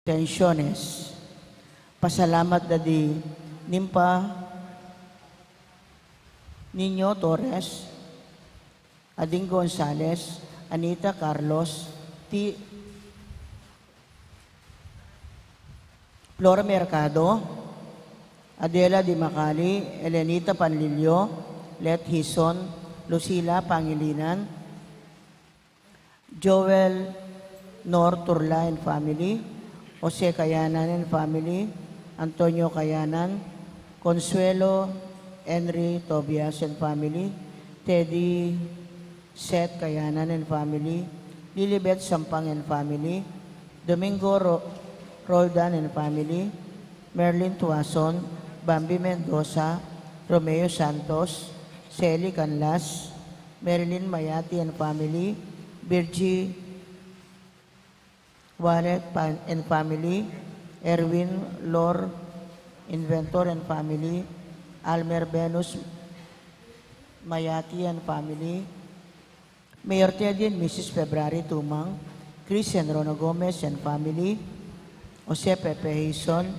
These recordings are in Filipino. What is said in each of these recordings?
Intenciones. Pasalamat Daddy Nimpa Nino Torres, Ading Gonzales, Anita Carlos, Flora Mercado, Adela Di Macali, Elenita Panlilio, Let Hison, Lucila Pangilinan, Joel Nor Turla and family, Jose Cayanan and family, Antonio Cayanan, Consuelo Henry Tobias and family, Teddy Seth Cayanan and family, Lilibet Sampang and family, Domingo Roldan and family, Merlin Tuason, Bambi Mendoza, Romeo Santos, Celi Canlas, Marilyn Mayati and family, Virgie Wallet and family, Erwin Lor Inventor and family, Almer Venus Mayati and family, Mayor Teddy and Mrs. February Tumang, Christian Rono Gomez and family, Jose Pepe Hison,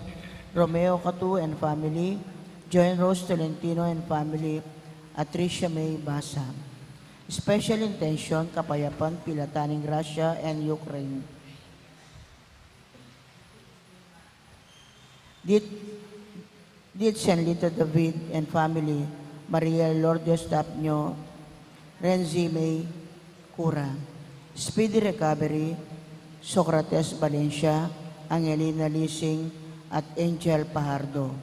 Romeo Catu and family, Joan Rose Tolentino and family, Atricia May Basa. Special intention, Kapayapan, Pilataning Russia and Ukraine. Did San Lito David and family, Maria Lourdes Tapnyo, Renzi May Cura. Speedy recovery, Socrates Valencia, Angelina Lising, at Angel Pajardo.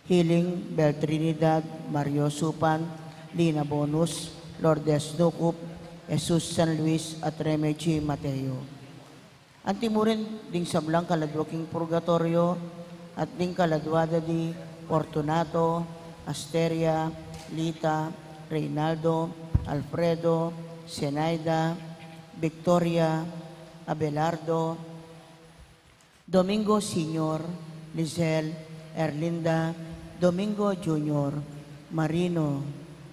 Healing, Bel Trinidad, Mario Supan, Lina Bonus, Lourdes Ducup, Jesus San Luis, at Remedy Mateo. Antimurin ding sablang kaladwaking purgatorio at ding kaladwada di Fortunato, Asteria, Lita, Reynaldo, Alfredo, Zenaida, Victoria, Abelardo, Domingo Senior, Lizelle, Erlinda, Domingo Junior, Marino,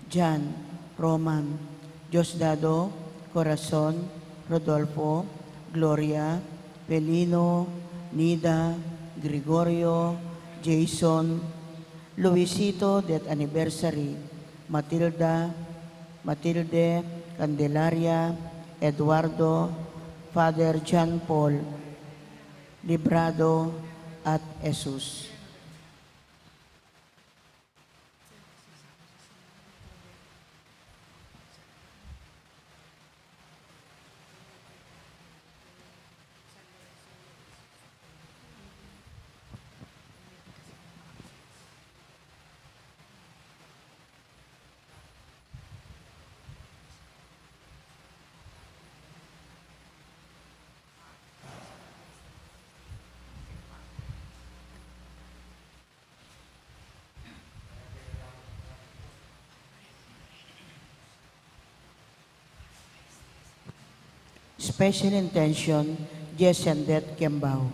Jan, Roman, Diosdado, Corazon, Rodolfo, Gloria, Pelino, Nida, Gregorio, Jason, Luisito, death anniversary, Matilde, Candelaria, Eduardo, Father John Paul, Librado, at Jesus. Special intention, Jesendet Kembao.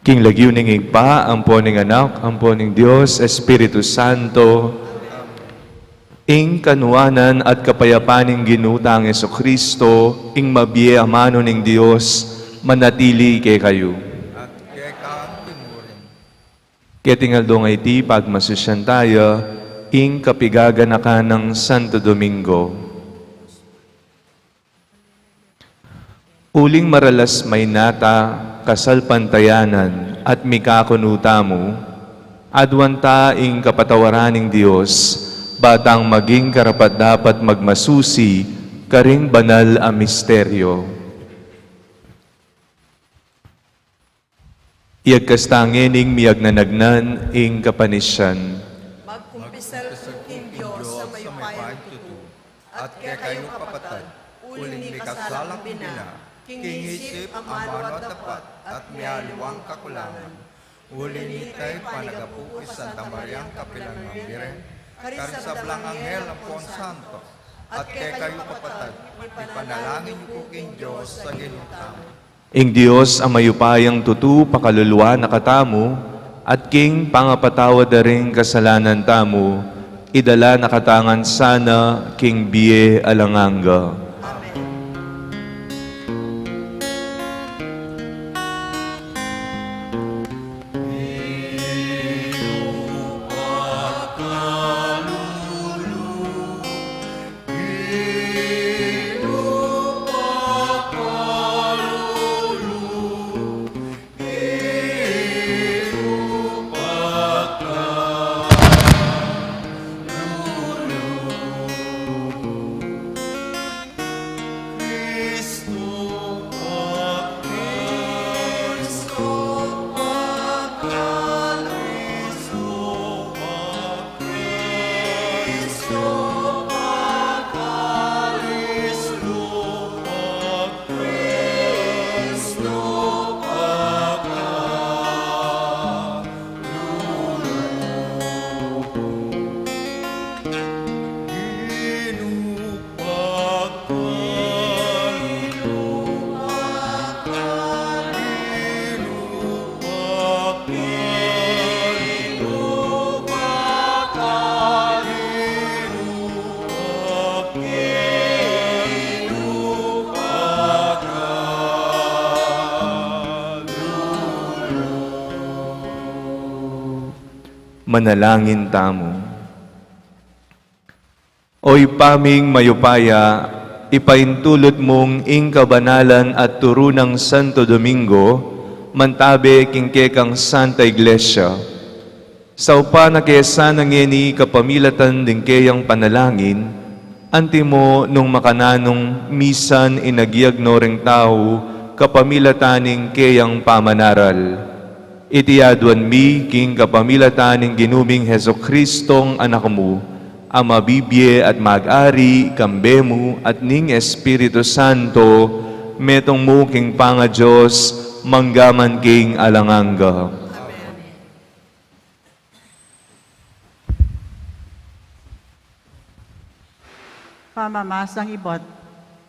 King lagyuning igpa, ampo ning anak, ampo ning Dios, Espiritu Santo, ing kanuanan at kapayapaning ginutang Kristo, ing mabiye amano ning Dios, manatili kay kayo. At kaya kaan pinurin. Kaya tingal dong iti pagmasusyan tayo, ing kapigaganakan ng Santo Domingo. Uling maralas may nata, kasalpantayanan, at mikakunuta mo, adwanta ing kapatawaraning Diyos, batang maging karapat-dapat magmasusi, karing banal a misteryo. Iagkastangening miyagnanagnan ing kapanisyan. Magkumpisal ko king Diyos sa may payang tutu, at kaya kayong kapatad, uling ni kasalang bina, king isip amano at tapat, at mialiwang kakulangan. Uling ni tayo panagapuko sa Santa Mariang Kapilang Mambiren, karisablang anghel ang Puang Santo, at kaya kayong kapatad, ipanalangin niyo po king Diyos sa ginutang. Ing Diyos ang mayupayang tutu pakaluluwa nakatamo, at king pangapatawad na rin kasalanan tamo, idala nakatangan sana king biye alanganga. Manalangin tamo. Oy paming mayupaya, ipaintulot mong ing kabanalan at turunang Santo Domingo, mantabe kingkekang Santa Iglesia. Sa upa na kesa nangeni kapamilatan din kayang panalangin, antimo nung makananong misan inagiyag noreng tao, kapamilataning kayang pamanaral. Itiyadwan mi king kapamilataning ginuming Heso Kristong anak mo, ang mabibye at mag-ari, kambemu at ning Espiritu Santo, metong mo king panga Diyos, manggaman king alanganga. Pamamasang ibot,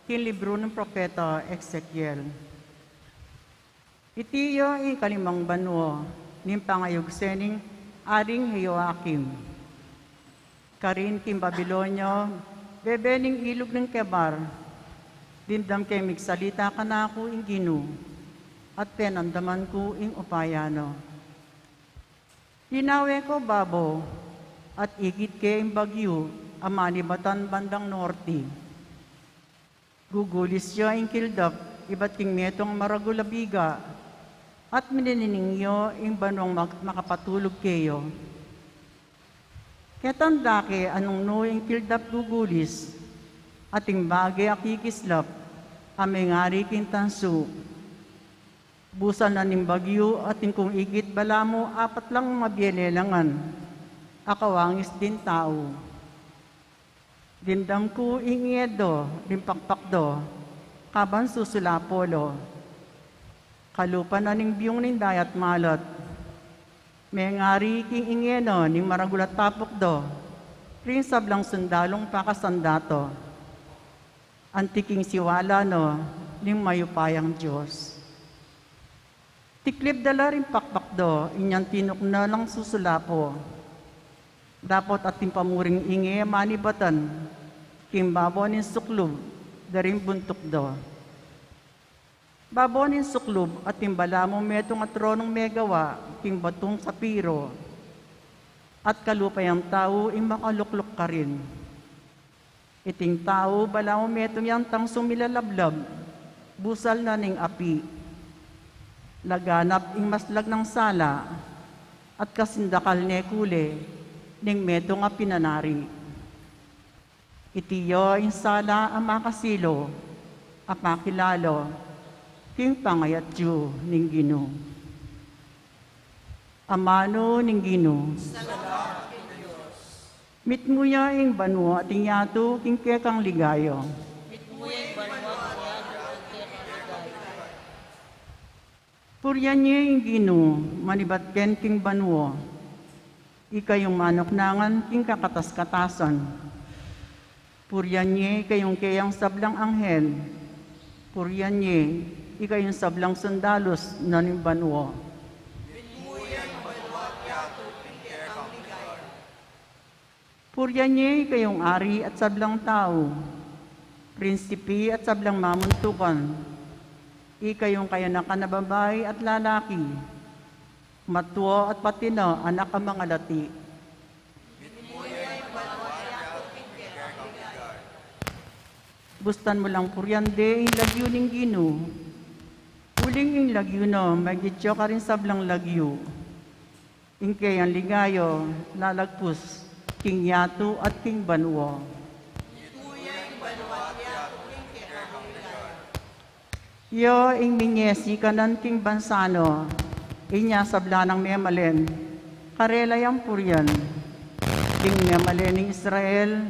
king libro ng propeta Ezekiel. Itiyo ikalimang banwo, ning pangayugsening aring Joachim. Karin king Babilonyo, bebening ilog ng Kebar, dindam kay migsalita ka na ako ing Ginu, at penandaman ko ing upayano. Hinawe ko babo, at igit kay ing bagyo, amanibatan bandang norte. Gugulis siya ing kildap, iba't king metong maragulabiga, at minininingyo ing banwang makapatulog kayo. Ketanda ke anong noing kildap gugulis, ating bagay akikislap, aming ngari kintansu. Busan na ning bagyo ating kung igit bala mo, apat lang mabielelangan, akawangis din tao. Dindam ko ingiedo, rimpakpakdo, kaban susulapolo. Kalupa na ning biyong ning dayat malot. May ngari king ingeno ning maragulat tapok do. Ring sablang sundalong pakasandato. Antiking siwala no, ning mayupayang Diyos. Tiklib dala rin pakpakdo, inyang tinok na lang susulapo. Dapat ating pamuring ingi manibatan, kimbabonin suklub, daring buntok do. Babonin suklub at timbala mo metong at tronong megawa, king batong sapiro. At kalupayang tao ing makaluklok ka rin. Iting tao bala mo metong yang tang sumilalablab, busal na ning api. Laganap ing maslag ng sala, at kasindakal ne kule, ning metong nga pinanari. Itiyo ing sala ang makasilo, apakilalo, king pangayat Diyo ning Ginoo. Amano ning Ginoo. Mitmuya ing banwa at inyato king kekang ligayo. Puryan niya ing Ginoo, manibatken king banwa. Ikayong manoknangan king kakatas-katasan. Puryan niya ikayong kayang sablang anghel. Puryan niya ikayong sablang sandalos na ning banwa. Puryan niya kayong ari at sablang tao, prinsipi at sablang mamuntukan, ikayong kayanakan na babae at lalaki, matwo at patino, anak ang mga lati. Bustan mo lang puryande, ing lagyo ning Ginoo. Uling ing lagyo no, magityo ka rin sablang lagyo. Ing kayang ligayo, lalagpus, king yato at king banwa. Yo ing minyesi kanan king bansano, inya sablanang memalen, karelayang puryan, king memalen ng Israel,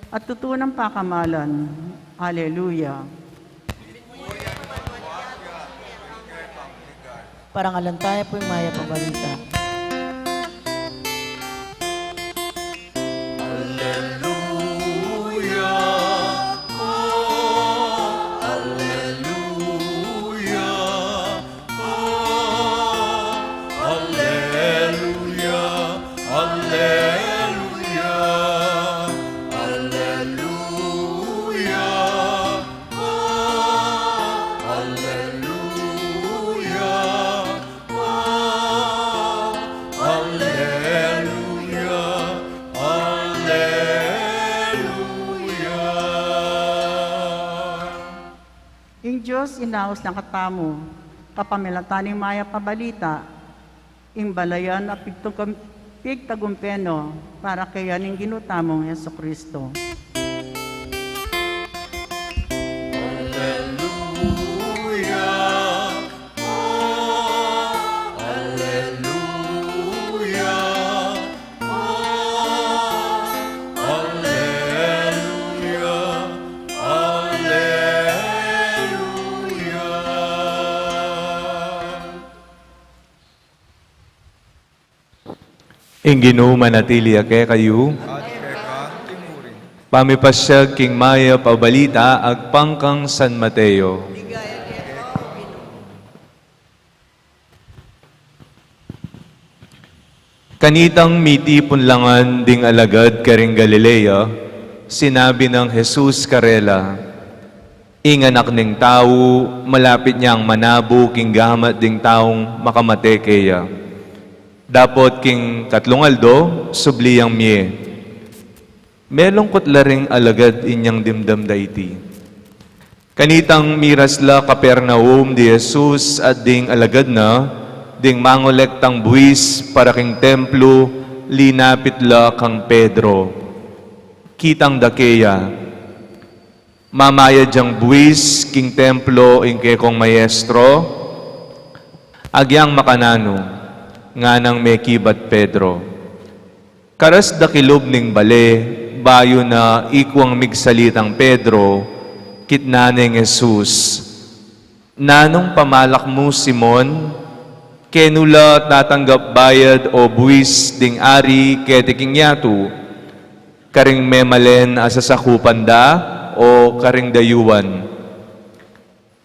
at tutunang pakamalan. Hallelujah. Parangalan tayo po yung maya pabalita. Diyos inaos ng katamo, kapamilataning maya pabalita, ing balayan at pigtagumpeno para kaya ning ginutamong Yeso Kristo. Ing Ginoo manatili ake kayo, at kekang timurin. pamipasyag king maya pabalita ag pangkang San Mateo. Ligaya keto, Ginoo. Kanitang mitipon langan ding alagad karing Galilea, sinabi ng Jesus karela, ing anak ning tao, malapit niyang manabo king gamat ding taong makamate keya. Dapot king tatlong aldo, subliyang miye. Melongkot laring alagad inyang dimdam daiti. Kanitang mirasla Kapernaum di Jesus at ding alagad na, ding mangolektang buwis para king templo, linapit la kang Pedro. Kitang dakeya, mamaya diyang buwis king templo ing kekong maestro, agyang makanano, nga nang may kibat Pedro. Karas dakilob ning bale, bayo na ikwang migsalitang Pedro, kitnaneng Jesus. Nanong pamalak mo, Simon, kenula tatanggap bayad o buwis ding ari ketiking yatu, karing memalen asasakupan da o karing dayuan.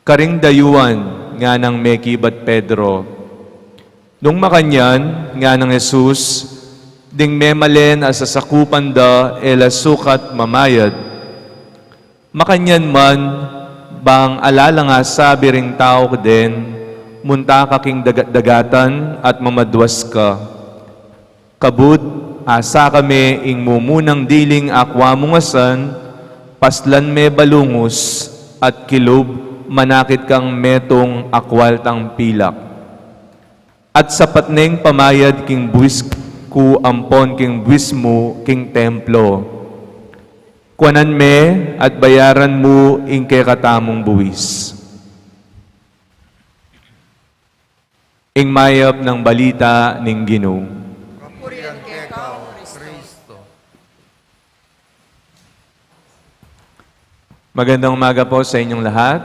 Karing dayuan nga nang may kibat Pedro, Nung makanyan nga ng Jesus, ding memalen as sasakupan da ela sukat mamayad. Makanyan man, bang alala nga sabi ring tao din, munta ka king dagatan at mamadwas ka. Kabud, asa kami ing mumunang diling akwa mungasan, paslan me balungos, at kilob manakit kang metong akwal tang pilak. At sapat neng pamayad king buwis ku ampon king buwis mo king templo. Kuanan me at bayaran mo ing katamong buwis. Ing mayap ng balita ning Ginoo. Kapurihan kay Kao, Kristo. Magandang umaga po sa inyong lahat.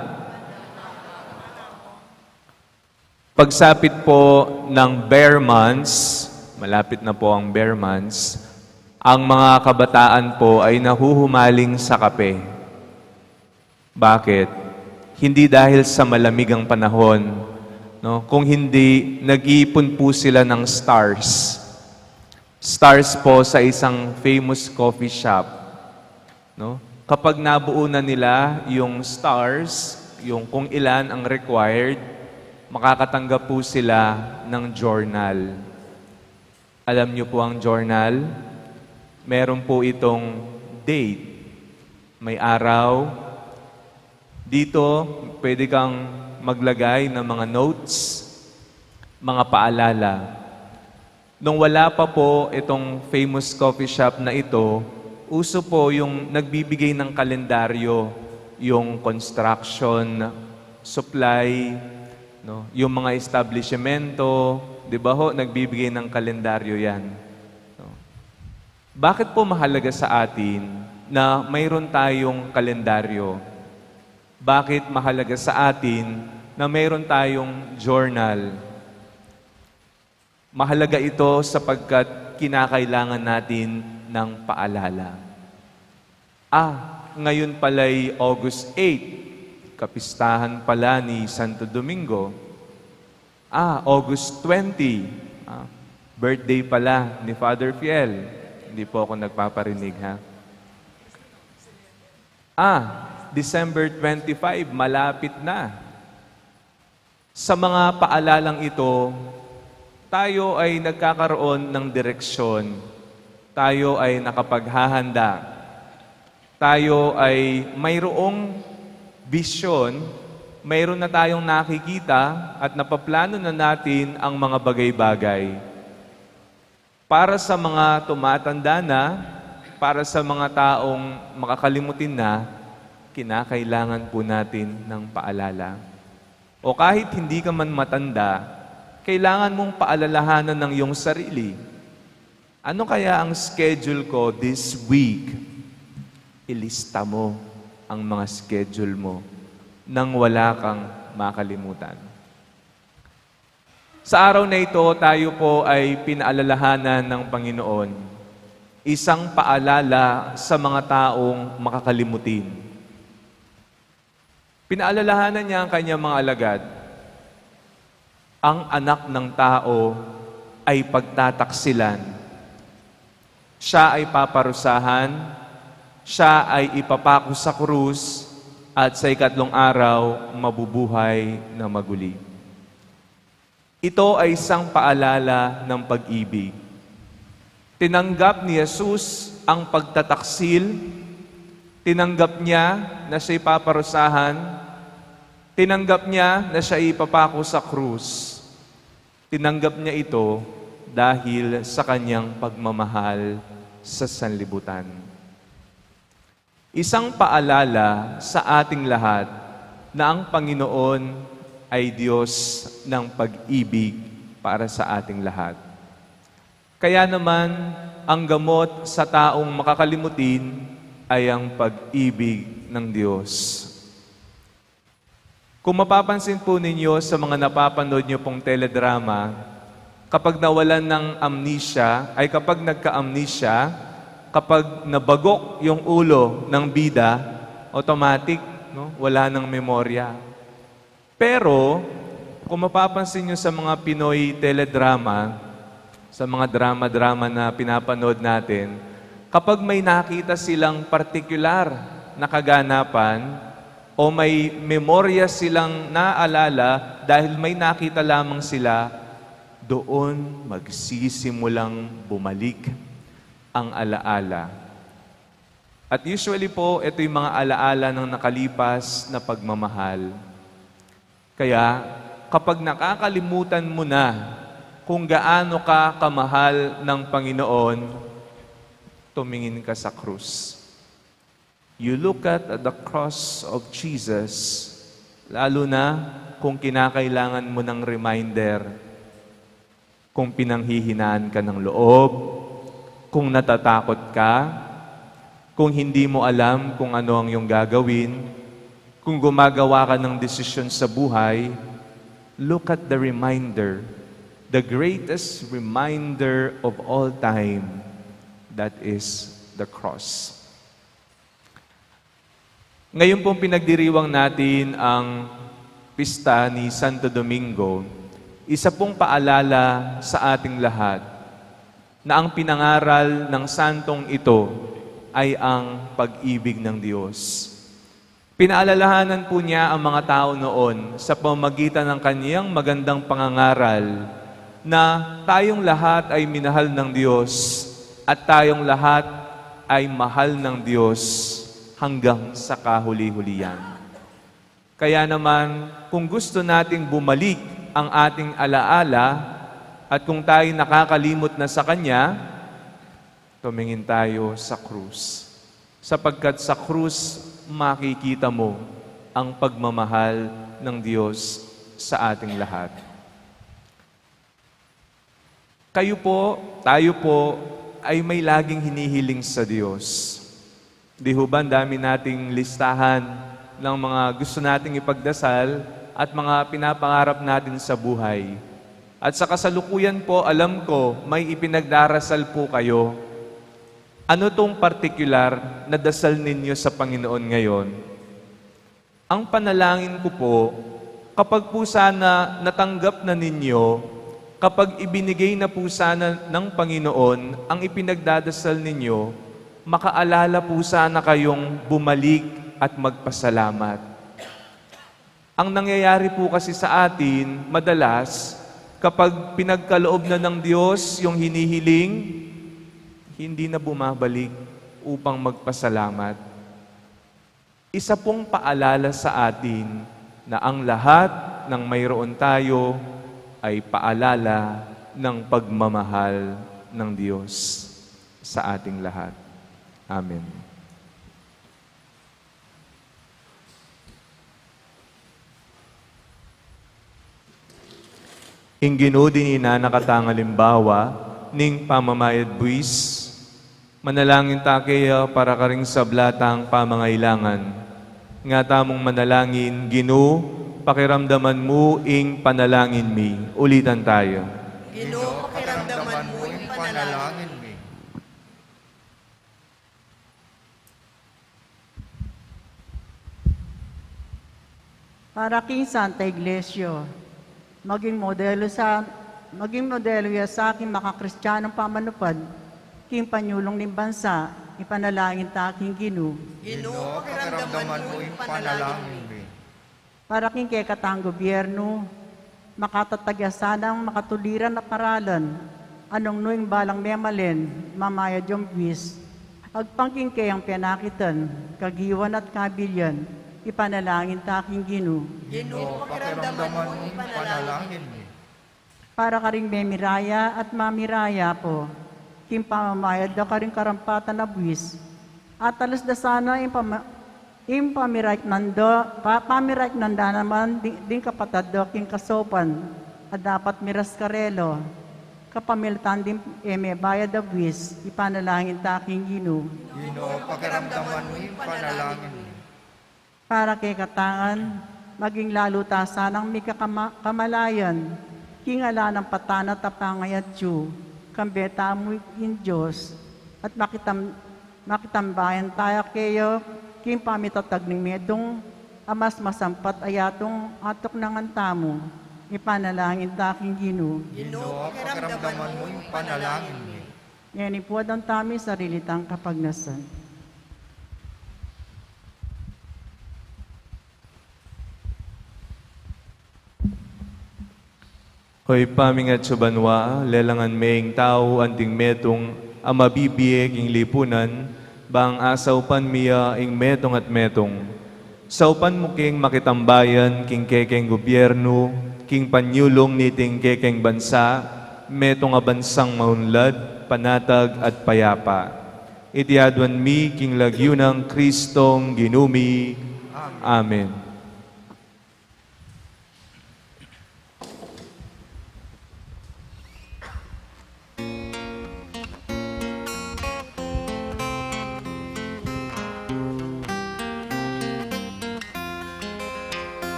Pagsapit po ng Bear Months, malapit na po ang Bear Months, ang mga kabataan po ay nahuhumaling sa kape. Bakit? Hindi dahil sa malamig ang panahon, no? Kung hindi, nag-iipon po sila ng stars. Stars po sa isang famous coffee shop, no? Kapag nabuo na nila yung stars, yung kung ilan ang required, makakatanggap po sila ng journal. Alam niyo po ang journal? Meron po itong date. May araw. Dito, pwede kang maglagay ng mga notes, mga paalala. Nung wala pa po itong famous coffee shop na ito, uso po yung nagbibigay ng kalendaryo, yung construction, supply, no? Yung mga establishmento, di ba ho, nagbibigay ng kalendaryo yan. No? Bakit po mahalaga sa atin na mayroon tayong kalendaryo? Bakit mahalaga sa atin na mayroon tayong journal? Mahalaga ito sapagkat kinakailangan natin ng paalala. Ngayon pala'y August 8. Kapistahan pala ni Santo Domingo. August 20. Birthday pala ni Father Fiel. Hindi po ako nagpaparinig, ha? December 25, malapit na. Sa mga paalalang ito, tayo ay nagkakaroon ng direksyon. Tayo ay nakapaghahanda. Tayo ay mayroong vision, mayroon na tayong nakikita at napaplano na natin ang mga bagay-bagay. Para sa mga tumatanda na, para sa mga taong makakalimutin na, kinakailangan po natin ng paalala. O kahit hindi ka man matanda, kailangan mong paalalahanan ng iyong sarili. Ano kaya ang schedule ko this week? Ilista mo ang mga schedule mo nang wala kang makalimutan. Sa araw na ito, tayo po ay pinaalalahanan ng Panginoon. Isang paalala sa mga taong makakalimutin. Pinaalalahanan niya ang kanyang mga alagad. Ang anak ng tao ay pagtataksilan. Siya ay paparusahan, siya ay ipapako sa krus, at sa ikatlong araw, mabubuhay na maguli. Ito ay isang paalala ng pag-ibig. Tinanggap ni Jesus ang pagtataksil, tinanggap niya na siya ipaparusahan, tinanggap niya na siya ipapako sa krus. Tinanggap niya ito dahil sa kanyang pagmamahal sa sanlibutan. Isang paalala sa ating lahat na ang Panginoon ay Diyos ng pag-ibig para sa ating lahat. Kaya naman, ang gamot sa taong makakalimutin ay ang pag-ibig ng Diyos. Kung mapapansin po ninyo sa mga napapanood nyo pong teledrama, kapag nawalan ng amnesia, ay kapag nagka-amnesia, kapag nabagok yung ulo ng bida, automatic, no? Wala ng memorya. Pero, kung mapapansin nyo sa mga Pinoy teledrama, sa mga drama-drama na pinapanood natin, kapag may nakita silang partikular na kaganapan o may memorya silang naalala dahil may nakita lamang sila, doon magsisimulang bumalik ang alaala. At usually po, ito yung mga alaala ng nakalipas na pagmamahal. Kaya, kapag nakakalimutan mo na kung gaano ka kamahal ng Panginoon, tumingin ka sa krus. You look at the cross of Jesus, lalo na kung kinakailangan mo ng reminder, kung pinanghihinaan ka ng loob, kung natatakot ka, kung hindi mo alam kung ano ang iyong gagawin, kung gumagawa ka ng desisyon sa buhay, look at the reminder, the greatest reminder of all time, that is the cross. Ngayon pong pinagdiriwang natin ang pista ni Santo Domingo, isa pong paalala sa ating lahat na ang pinangaral ng santong ito ay ang pag-ibig ng Diyos. Pinaalalahanan po niya ang mga tao noon sa pamamagitan ng kaniyang magandang pangangaral na tayong lahat ay minahal ng Diyos at tayong lahat ay mahal ng Diyos hanggang sa kahuli-hulihan. Kaya naman, kung gusto nating bumalik ang ating alaala at kung tayo nakakalimot na sa Kanya, tumingin tayo sa krus. Sapagkat sa krus, makikita mo ang pagmamahal ng Diyos sa ating lahat. Kayo po, tayo po, ay may laging hinihiling sa Diyos. Di ho ba, dami nating listahan ng mga gusto nating ipagdasal at mga pinapangarap natin sa buhay. At sa kasalukuyan po, alam ko, may ipinagdarasal po kayo. Ano tong particular na dasal ninyo sa Panginoon ngayon? Ang panalangin ko po, kapag po sana natanggap na ninyo, kapag ibinigay na po sana ng Panginoon ang ipinagdadasal ninyo, makaalala po sana kayong bumalik at magpasalamat. Ang nangyayari po kasi sa atin, madalas, kapag pinagkaloob na ng Diyos yung hinihiling, hindi na bumabalik upang magpasalamat. Isa pong paalala sa atin na ang lahat ng mayroon tayo ay paalala ng pagmamahal ng Diyos sa ating lahat. Amen. Ingino din ina nakatangalimbawa ning pamamayad buwis, manalangin ta kaya para karing sablatang pamangailangan. Nga tamong manalangin, Ginoo, pakiramdaman mo ing panalangin mi. Ulitan tayo. Ginoo, pakiramdaman mo yung panalangin mi. Para king Santa Iglesia, maging modelo ya sa aking makakristiyanong pamanupad, king panyulong ng bansa, ipanalangin ta aking Ginoo. Ginoo, pakiramdaman mo yung panalangin mi. Para king kekatang gobyerno, makatatagya sanang makatuliran na paralan, anong nuing balang memalin, mamaya jumbis, agpangking kayang pinakitan, kagiwan at kabilyan, ipanalangin ta aking Ginoo. Ginoo, pakiramdaman mo yung panalangin mi. Para karing memiraya at mamiraya po, king pamamayad na karing karampatan na buwis, at alas da sana pamirait nanda naman din kapatad do king kasopan, at dapat miras karelo, kapamiltan din bayad da buwis, ipanalangin ta aking Ginoo. Ginoo, pakiramdaman mo yung panalangin mi. Para kay katangan, maging lalo ta sanang may kamalayan, kingala ng patana tapangayat yu, kambeta mo in Diyos, at makitambayan tayo kayo, king pamitatag ng medong, amas masampat ayatong atok ng antamo, ipanalangin taking Ginoo. Ginoo, pakiramdaman mo yung panalangin mo. Ngayon ipuad ang tami sarilitang kapagnasan. Hoy pamingat subanwa, lelangan maing tao anting metong amabibiyek ing lipunan, bang asaw pan miya ing metong at metong. Saupan mo king makitambayan, king kekeng gobyerno, king panyulong niting kekeng bansa, metong abansang maunlad, panatag at payapa. Itiadwan mi king lagyunang Kristong ginumi. Amen.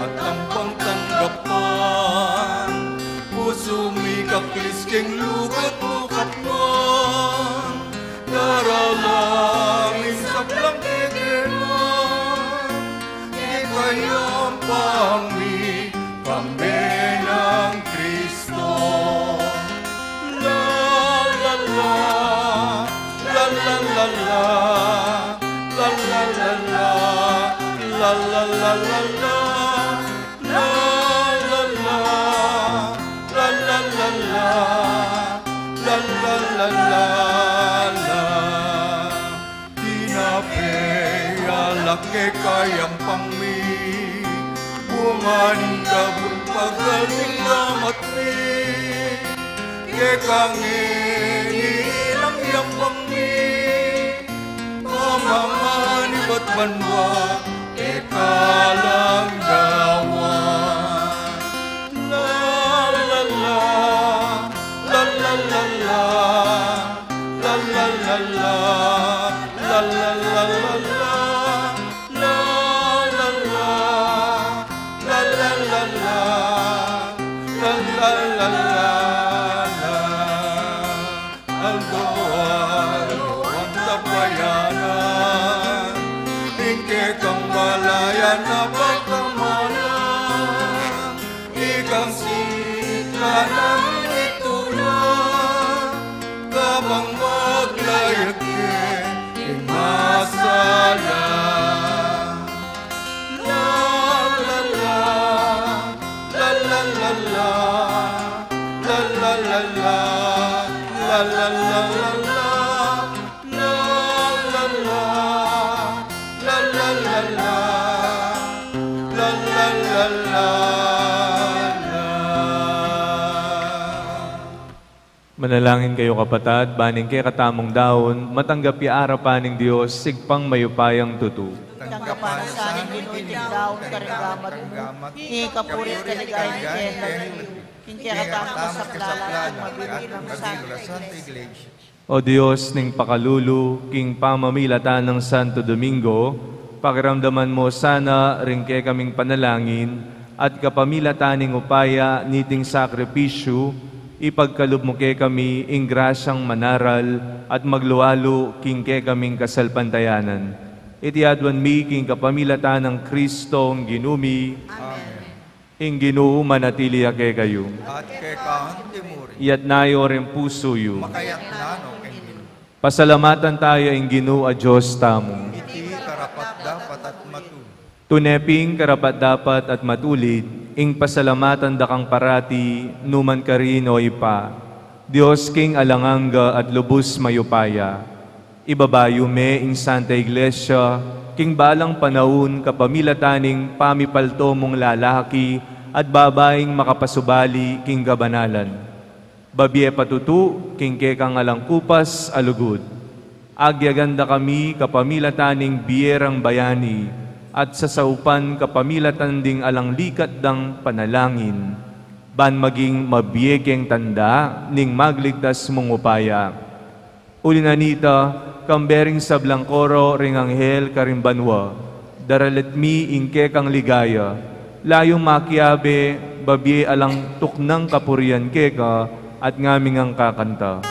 Matampang tanggapan, puso mi kakliskeng lugat mo kapman, daralangin sa plangkegirman, di kayang pangmi, kami ng Kristo. La la la, la la la la, la la la la, la la la la la. La la la, la la la la, la la la la la. Tinapea laki kayang pangmi, bunganing kabun pagaling lamat mi. Kekangin ilang yang pangmi, pamangan iba't banwa, ekalang dawan. La la la, la la la la, la la la la, la la la la la, la la la, la la la la, la la la la. Aldo ang tapayanan, tingke kang malayan na pagkamalan, ikang sila ng itulan, kabang maglayag king masala. La la la, la la la la, la la la la, la la la la la, la la la, la la la la, la la la la. Manalangin kayo kapatad, baning kay katamong daon, matanggap ara paning Dios, sigpang mayupayang tutu. Tanggapan sa aning ginuiting daon karinggamat mo, ikapurit kaligay kaya kinkakatama sa plalan at mabilit ng Santa Iglesia. O Diyos ning pakalulu, king pamamilatan ng Santo Domingo, pakiramdaman mo sana rin kay kaming panalangin at kapamilataning upaya niting sakripisyo, ipagkalub mo kay kami ing grasyang manaral at magluwalo king kay kaming kasalpantayanan. Itiadwan mi king kapamilatan ng Kristong ginumi, ing Ginoo manatili kay kayo. At kay kahang timurin, Iyat nayo rin puso yu. makayat nano kay Ginoo. Pasalamatan tayo ing Ginoo a Diyos tamo. Iti karapat dapat at matu. Tuneping karapat dapat at matulid, ing pasalamatan dakang parati, numan karino ipa. Diyos king alanganga at lubos mayupaya. Ibabayo me ing Santa Iglesia, king balang panahon kapamilataning pamipalto mong lalaki at babaeng makapasubali king gabanalan. Babye patutu, king kekang alangkupas alugod. Agyaganda kami kapamilataning biyerang bayani at sasaupan kapamilatan ding alanglikat dang panalangin. Ban maging mabiyekeng tanda ning magligtas mong upaya. Ulinanita, kambering sablang koro ring anghel karimbanwa, daralet mi ingke kang ligaya, layong makiabe, babye alang tuknang kapurian keka, at ngaming ang kakanta.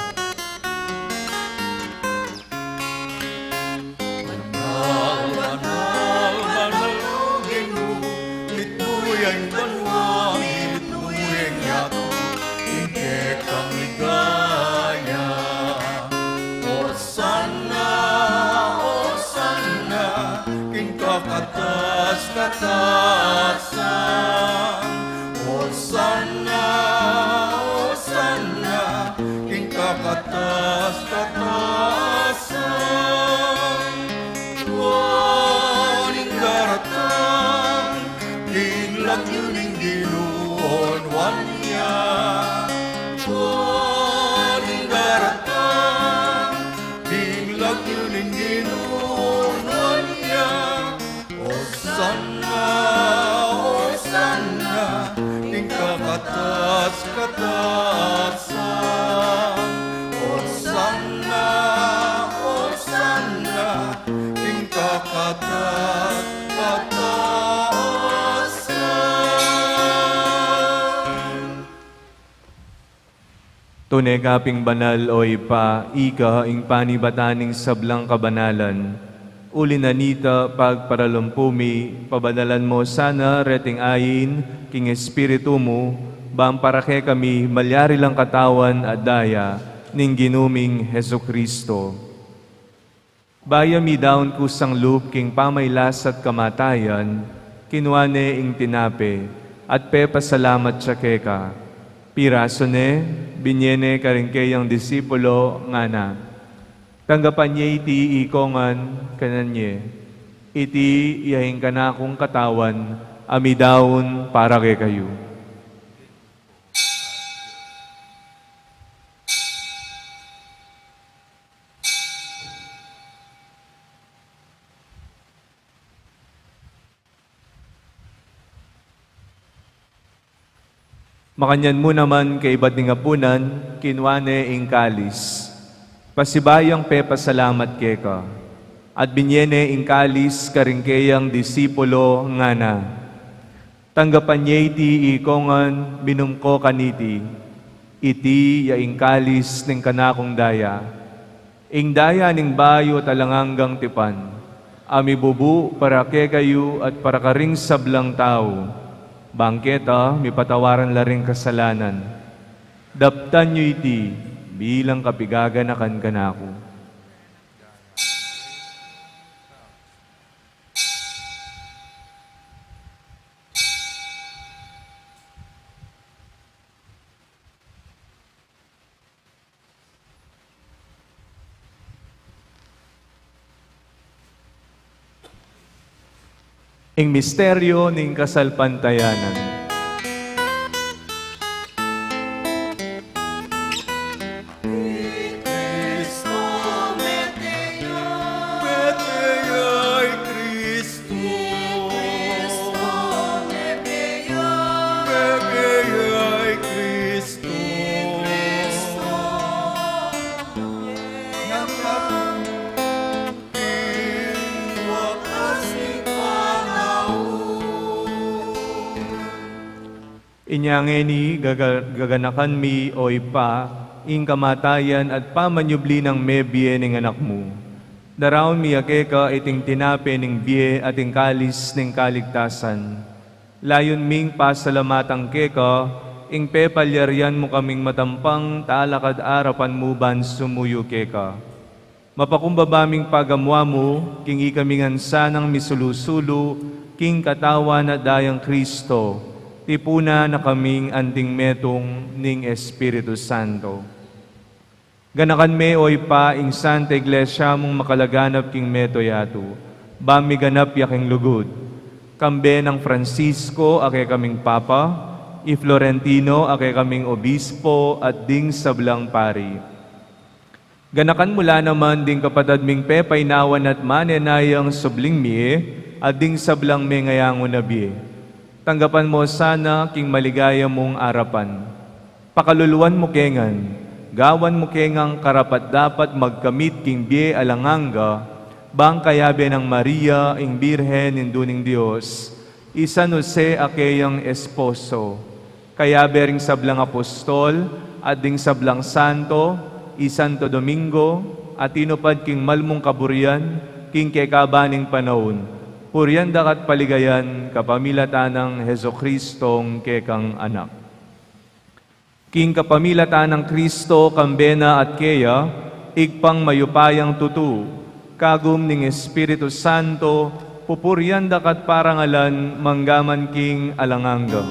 Katasan, Hosanna, Hosanna, king katasan. Waning daratan, tinglag yun ang Ginoon wanya. Waning daratan, tinglag yun ang Ginoon wanya. Hosanna, Hosanna, king katasan. Hosanna, Hosanna, king katasan. Tunay kaping banal o ipa, ika ing panibataning sablang kabanalan. Uli na nita pagparalampumi, pabadalan mo sana reting ayin, king espiritu mo, bamparake kami malyari lang katawan at daya, ning ginuming Heso Kristo. Baya mi daon kusang loop king pamaylas at kamatayan, kinuane ing tinape, at pepasalamat siya keka. Piraso ne, binyene karingkeyang disipulo nga na. Tanggapan niya iti ikongan kananye, iti iyahing kanakong katawan, amidaon para kay kayo. Makanyan mo naman kay iba't ngapunan, kinwane ing kalis. Pasibayang pepasalamat keka, at binyene ing kalis karingkeyang disipulo nga na. Tanggapan niya iti ikongan binumko kaniti, iti yaing kalis ning kanakong daya. Ing daya ning bayo talanganggang tipan, ami bubu para kekayu at para karing sablang tao. Bangketa, mi patawaran laring kasalanan. Daptan nyo iti, bilang kapigaganakan kanako. Ing misteryo ning kasalpantayanan. Inyangeni gaganakan mi o ipa, ing kamatayan at pamanyubli ng mebye ning anak mo. Daraon mi akeka iting tinape ning bie at ing kalis ning kaligtasan. Layon ming pasalamatang keka, ing pepalyaryan mo kaming matampang talakad arapan mo ban sumuyo keka. Mapakumbabaming pagamwa mo, king ikamingan sanang misulusulu, king katawa na dayang Kristo, tipuna na kaming anting metong ning Espiritu Santo. Ganakan me oy pa ing Santa Iglesia mong makalaganap king meto yato, bami ganap yaking lugod. Kambe ng Francisco ake kaming Papa, i Florentino ake kaming Obispo at ding sablang pari. Ganakan mula naman ding kapatad ming pepay nawan at manenayang subling mie, at ding sablang me ngayangon na bie. Tanggapan mo sana king maligaya mong arapan. Pakaluluan mo kengan, gawan mo kengang karapat dapat magkamit king bie alanganga, bang kayabe ng Maria, ing Birhen, induning Diyos, San Jose akeyang esposo, kayabe ring sablang apostol, at ding sablang santo, Santo Domingo, at inupad king malmong kaburian, king kekabaning panahon, puryan dakat paligayan, kapamilatanang Heso Kristong kekang anak. King kapamilatan ng Kristo, kambena at keya, igpang mayupayang tutu, kagum ning Espiritu Santo, pupuryan dakat parangalan, manggaman king alanganga.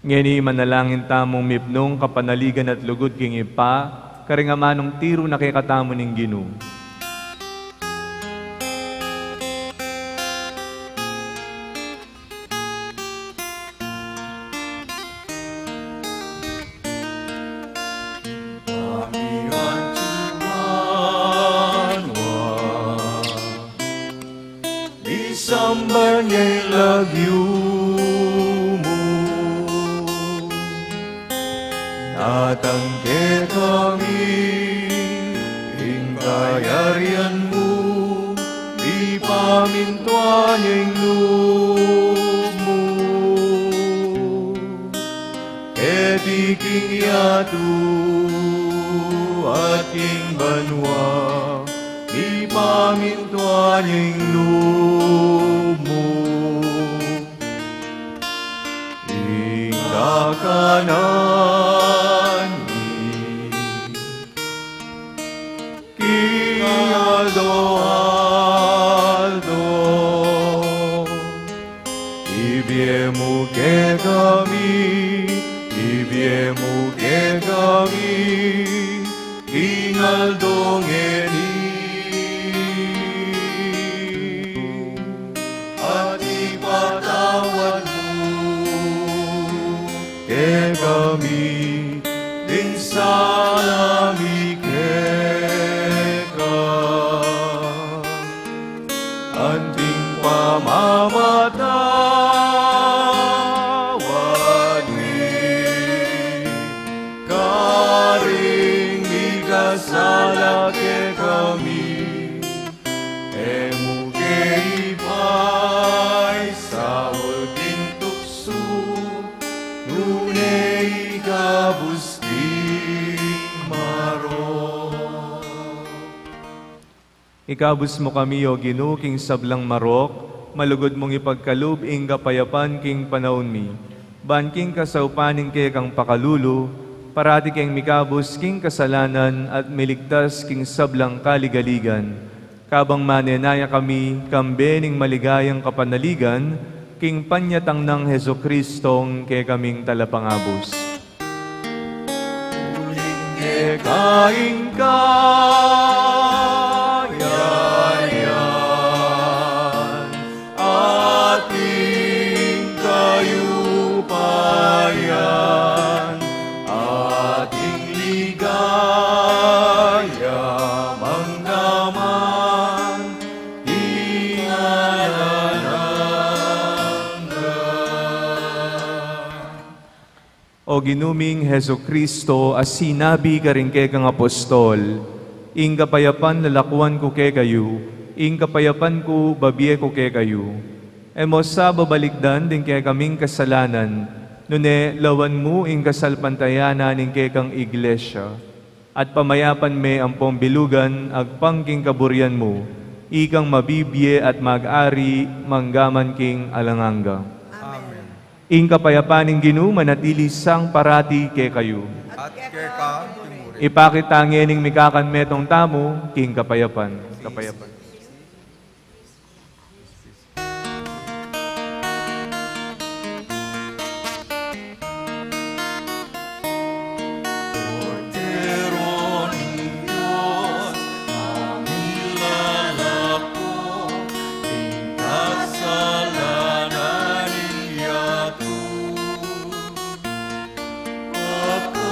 Ngeni manalangin tamong mipnong kapanaligan at lugod king ipa, karingamanong tiro na kay katamo ning Ginoo. Isambar niya'y lagyo mo, natangke kami, ingkayarian mo, ipamintuan niya'y loob mo, king yatu at king banwa, ipamintuan niya'y loob mo. Ingakanan ni King Aldo, ibiemu ke kami, King Aldo ngeni, at ipatawad ke kami, ding salami keka, anting pamamatawad ni, karing migasala ke kami, emu ke ipay sa ulting tukso, nunay kabusting maro. Ikabus mo kami, O Ginoo, king sablang marok, malugod mong ipagkalub, ing kapayapan king panahon mi. Ban king kasaupaning kay kang pakalulu, parati king mikabus king kasalanan, at miligtas king sablang kaligaligan. Kabang manenaya kami, kambening maligayang kapanaligan, king panyatang ng Heso Kristong kay kaming talapangabos. Kaing kayayan, ating kayupayan, ating ligaya, manggaman, O ginuming Heso Kristo, as sinabi ka rin kay kang apostol, ing kapayapan lalakuan ko kay kayo, ing kapayapan ko babiye ko kay kayo. Emo sa babaligdan din kay kaming kasalanan, nune lawan mo ing kasalpantayanan ing kay kang iglesia, at pamayapan me ang pombilugan agpangking kaburian mo, ikang mabibiye at mag-ari manggaman king alanganga. Ing kapayapaning Ginoo manatili sang parati kay kayo. At keka timuri. Ipakitangin ning mikakan metong tamo, king kapayapan. Kapayapan. Cordero ng Diyos, ang nilalako, ing kasalanan iyatu. Ako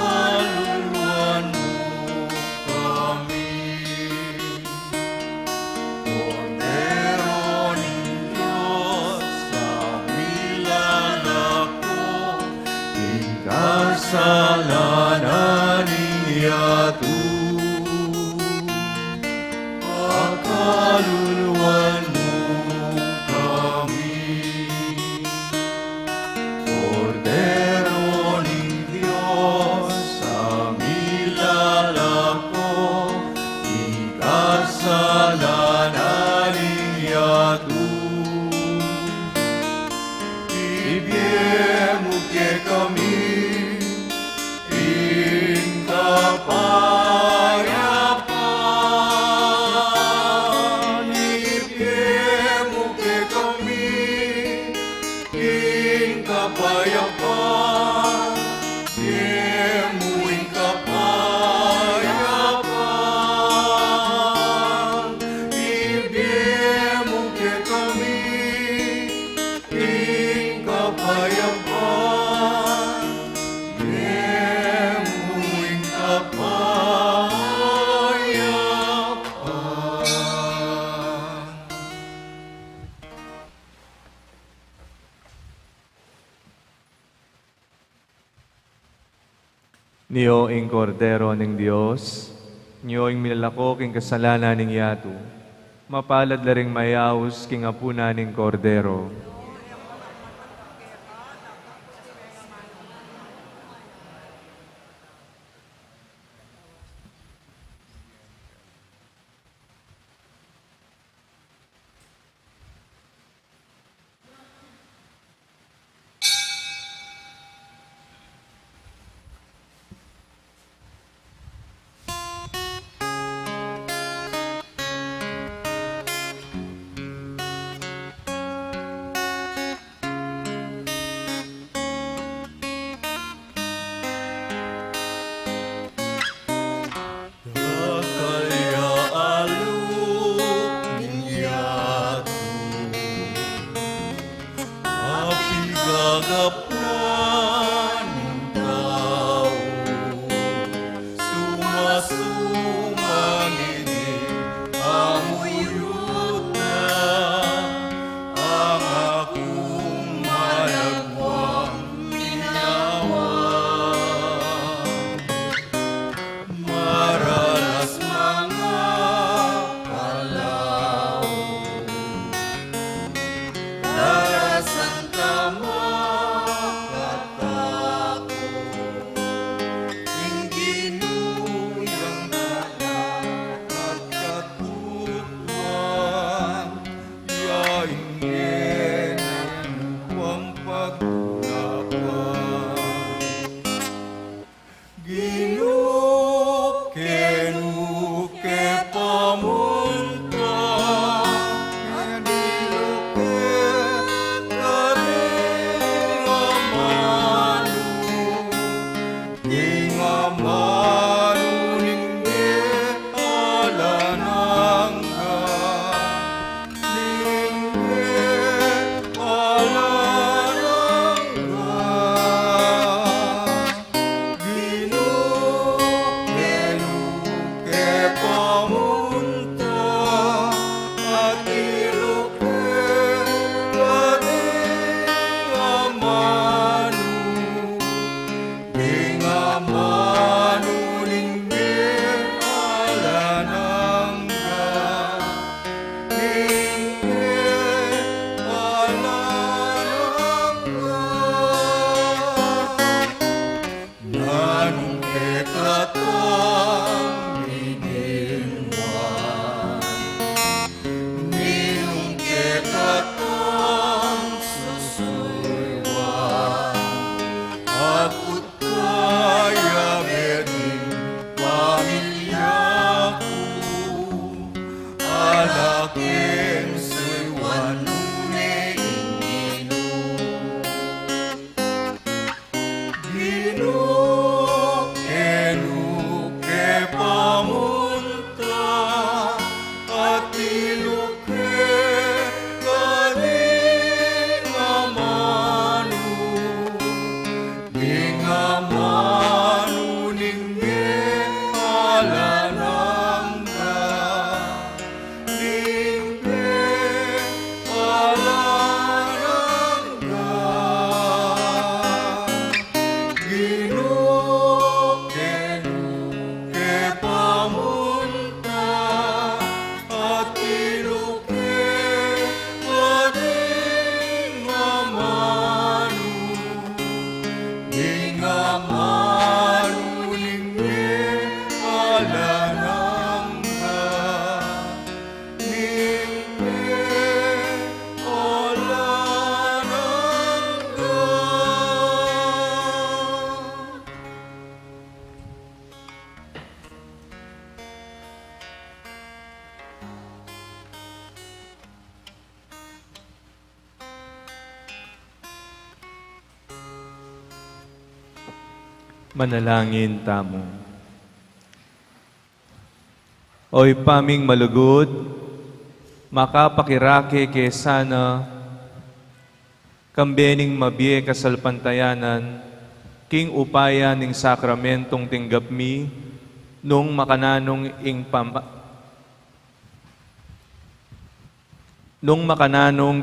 kasalanan niyatu. Pagkaluluwan mo kami, Kordero ng Diyos, sa milalako, di kasalanan niyatu. Ibigay mo kay kami, in kapayapaan. Ibigay mo kay kami, in kapayapaan. Ibigay mo in kapayapaan. Ibigay mo kay kami, in kapayapaan. Nemuing kapayapaan. Niyo ing kordero ng Dios, niyo ing milalako king kasalanan ning yatu, mapalad la ring mayaus king apuna ning kordero. Kaya alok ninyatu, apigagapnan ng tao, sumasumangini amoy ruta, ang akong malagwang minawa. Maralas mga kalaw, darasan tama katako, ginuyang nala at katutuan, yaing yenang pampaglapan. Ginuke pamunta, ginuke karing amanu, ing amanu ningge alanangga, ningge alanangga. Ginuke pamunta, at iluke karing amanu, ing amanu ningge alanangga, ningge alanangga. Nanong ketlatang bininwan, ninong ketlatang susuywan, akut kaya bening pamilyaku, alaking suywan nune inginu. Ginuke pamunta, at iluke karing amanu, ing amanu ningge alanangga, ningge alanangga. Ginuke Manalangin tamo. Oy paming malugod, makapakirake ke sana, kambening mabie kasalpantayanan, king upaya ning sakramentong tinggap mi, nung makananong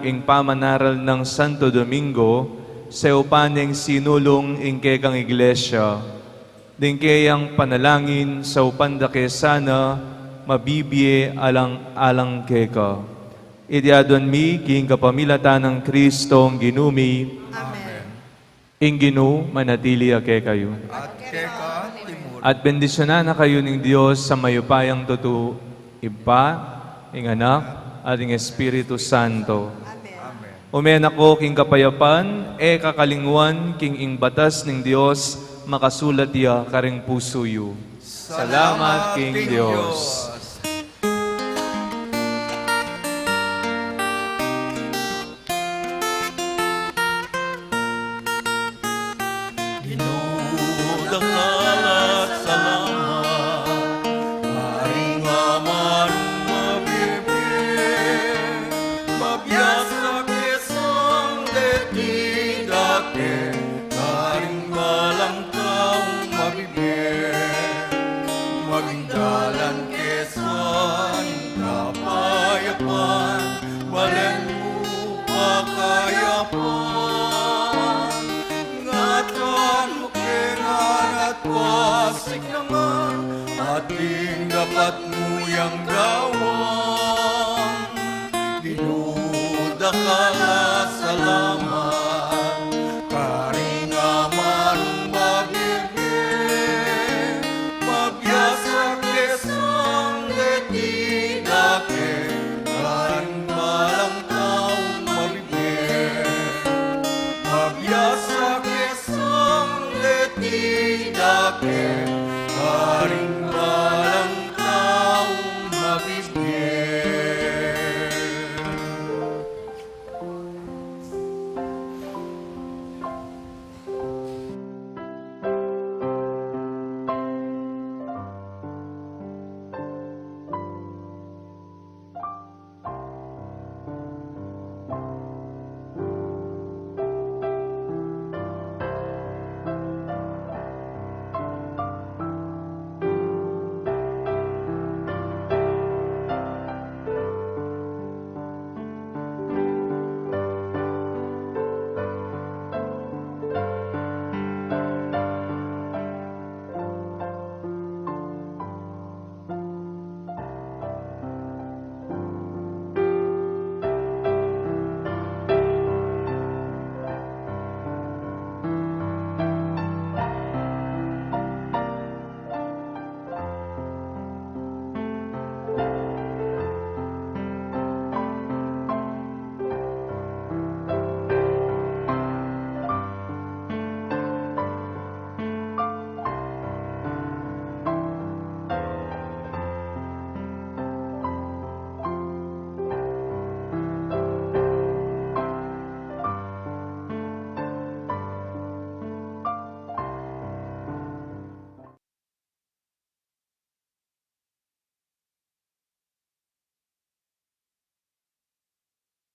ing pamanaral ng Santo Domingo, sa upaneng sinulong ing kekang iglesia, ding kayang panalangin sa upanda kesana, mabibie alang keka. Idiadon mi, king kapamilatan ng Kristong ginumi, Amen. ing ginu manatili ake kayo. At keka timur. At bendisyonan na kayo ng Diyos sa mayupayang tutu, Iba, ing Anak, at ing Espiritu Santo. Umen ako king kapayapan, kakalingwan king ing batas ng Diyos, makasulat ya karing puso yu. Salamat king Diyos. Dinudakal at salamat, Haring Aman mabibig, mabiyasa kesang detidake, Haring balang taong mabibig, maging dalan kesan kapayapan, balen mo pakayapan, ngatan mo kengan at wasik naman, ating dapat mo yang gawang, dinudakal at salamat, Karing Aman mabibig, mabiyasa kesang detidake, Karing balang taong mabibig, mabiyasa kesang detidake, Karing